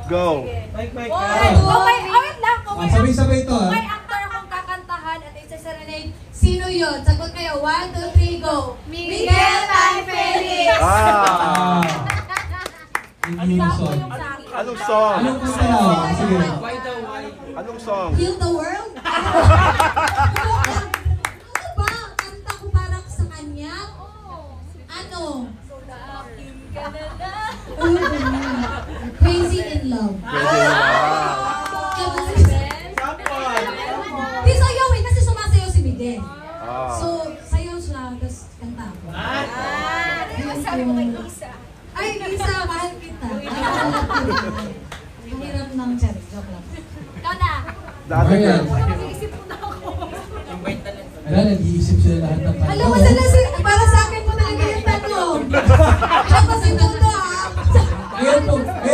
Go. Mike. Wait lang. Sabay-sabay ito Kung may actor akong kakantahan at isa-serenade, sino yun? Sagot kayo. 1, 2, 3, go. Miguel Tan Felix! Anong song? Anong kanta na? Sige. Anong song? Heal the World? Ano ba? Kanta ko para sa kanya? Ano? Crazy in Love. Di sayawin kasi sumasayaw si Miguel. So, sayaw siya, tapos kanta ko. Sabi mo kay Lisa. Ay, Lisa, mahal kita. Ang hirap ng cherry. Joke lang. Ikaw na. Dati Marian. Nag-iisip mo na ako. Wala, nag-iisip sila lahat ng kanta. Alam mo, para sa akin mo talaga yung tanong. Tapos yung tuto, Ayan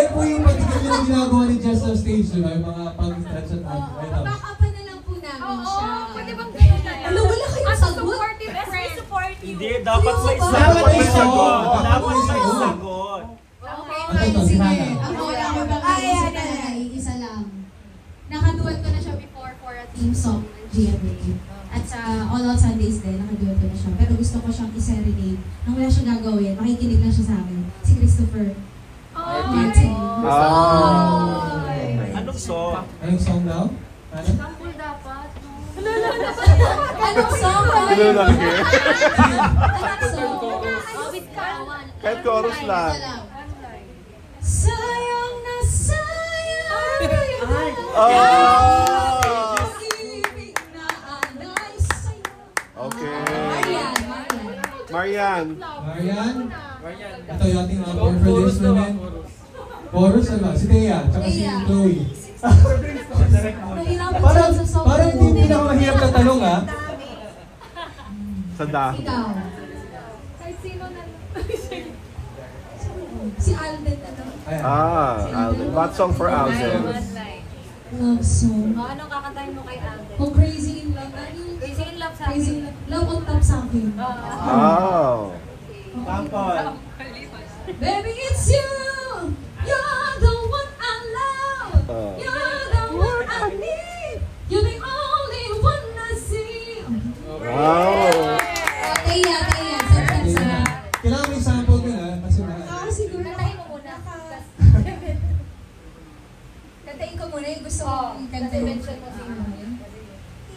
po yung patigil nila ginagawa ni Jess sa stage, di ba? Yung mga pang-stretch at back-upan na lang po namin siya. Pwede bang gano'n na yan? Ano, wala kayong sagot? Supportive friend. Support you. Hindi, dapat may Dapat may sagot. sagot. Dapat may sagot. Okay, Ano fine, to, si sige. Hana? Ako wala ko bang iisip talaga, iisa lang. Nakaduet ko na siya before for a theme song ng GMA. At sa All Out Sundays din, nakaduet ko na siya. Pero gusto ko siyang i-serenade. Nang wala siya gagawin, makikinig lang siya sa akin. Si Christopher Martin. Anong song? Anong song daw? Ano? Sample dapat. Anong song? Lalaki. Anong song? With Kawan. Kahit chorus lang. Sayang na sayang pag-ibig na alay sa'yo. Okay. Marian. Marian? Ito yung ating for this women. Chorus ano? Si Thea, tsaka si Thea. Chloe. Nahirapan Parang, siya sa song. parang hindi na mahirap na tanong ha? Sa dahon. Ikaw. Kahit sino na lang. Si Alden na to. Ayan. Alden. What song for Alden? Love song. Anong kakantahin mo kay Alden? Kung Crazy in Love. Ano yung Crazy in Love sa Crazy in akin. Love? Love on top sa akin. Oh. Sample. Baby, it's you. You're the one I love. You're the one I need. You're the only one I see. Wow. Kaya. Kailangan may sample din ha? Kasi Siguro. Kantahin mo muna. Kantahin ko muna yung gusto kong Kasi kantahin. mention mo sino.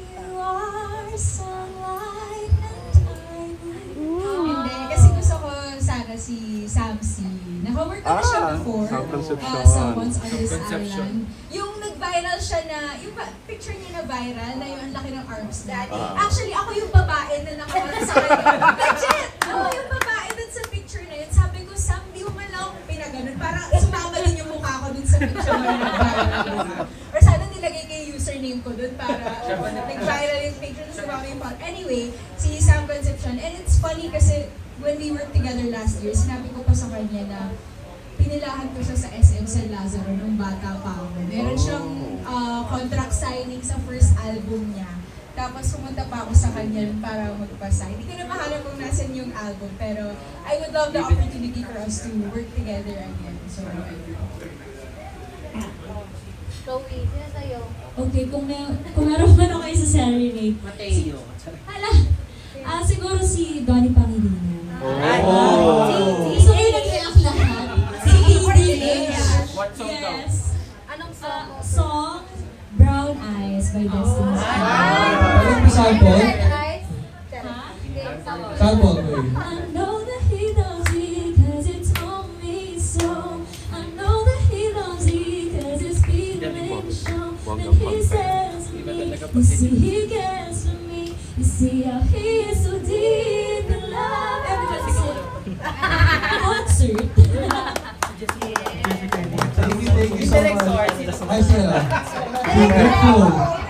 You are sunlight and I Hindi, kasi gusto ko sana si Samsi. Naka-work ko na siya before. Sam Concepcion. Sa Once on This Island. Yung nag-viral siya na, yung picture niya na viral, na yung ang laki ng arms niya. Actually, ako yung babae na naka-on sa kanya. Legit! Ako yung babae dun sa picture na yun. Sabi ko, Sam, di mo man lang ako pinaganon. Para sumama din yung mukha ko dun sa picture na nag-viral. Or sana nilagay kay username ko dun para nag-viral yung picture na sumama yung phone. Anyway, si Sam Concepcion. And it's funny kasi when we worked together last year, sinabi ko pa sa kanya na pinilahan ko siya sa SM San Lazaro nung bata pa ako. Meron siyang contract signing sa first album niya. Tapos pumunta pa ako sa kanya para magpa-sign. Hindi ko na mahanap kung nasan yung album, pero I would love the opportunity for us to work together again. So, Chloe, sino sa'yo? Okay, kung meron man ako kayo sa serenade. Mateo. Siguro si Donnie Pangilinan. so kayo nag-react lahat? Si Edie. What song daw? Yes. Anong song? Song Brown Eyes by Destiny. Pwede mo sample? Eyes? Sample, Chloe. I know that he loves me cause he told me so. I know that he loves me cause his feelings show. And he says to me, you see he cares for me. You see how he is so deep in love. Everybody sing. Concert. Thank you so much. Ay, sila. Grateful.